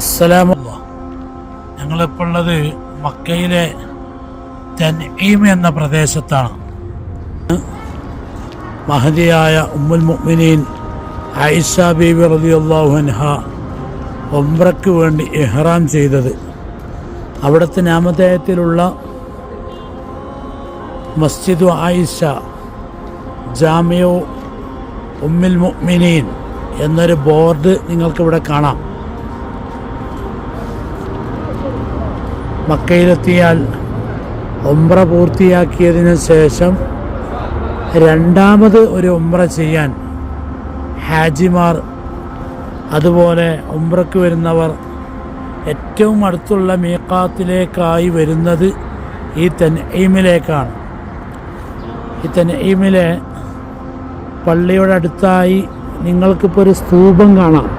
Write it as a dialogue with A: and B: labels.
A: അസ്സലാമു. ഞങ്ങളിപ്പോൾ ഉള്ളത് മക്കയിലെ തൻഈം എന്ന പ്രദേശത്താണ്. മഹദിയായ ഉമ്മുൽ മുഅ്മിനീൻ ആയിഷ ബീബി റളിയല്ലാഹു അൻഹ ഉംറയ്ക്ക് വേണ്ടി ഇഹ്റാം ചെയ്തത്. അവിടുത്തെ നാമധേയത്തിലുള്ള മസ്ജിദു ആയിഷ ജാമിഉ ഉമ്മുൽ മുഅ്മിനീൻ എന്നൊരു ബോർഡ് നിങ്ങൾക്കിവിടെ കാണാം. മക്കയിലെത്തിയാൽ ഉംറ പൂർത്തിയാക്കിയതിന് ശേഷം രണ്ടാമത് ഒരു ഉംറ ചെയ്യാൻ ഹാജിമാർ അതുപോലെ ഉംറയ്ക്ക് വരുന്നവർ ഏറ്റവും അടുത്തുള്ള മീഖാത്തിലേക്കായി വരുന്നത് ഈ തൻഈമിലേക്കാണ്. ഈ തൻഈമിലെ പള്ളിയുടെ അടുത്തായി നിങ്ങൾക്കിപ്പോൾ ഒരു സ്തൂപം കാണാം.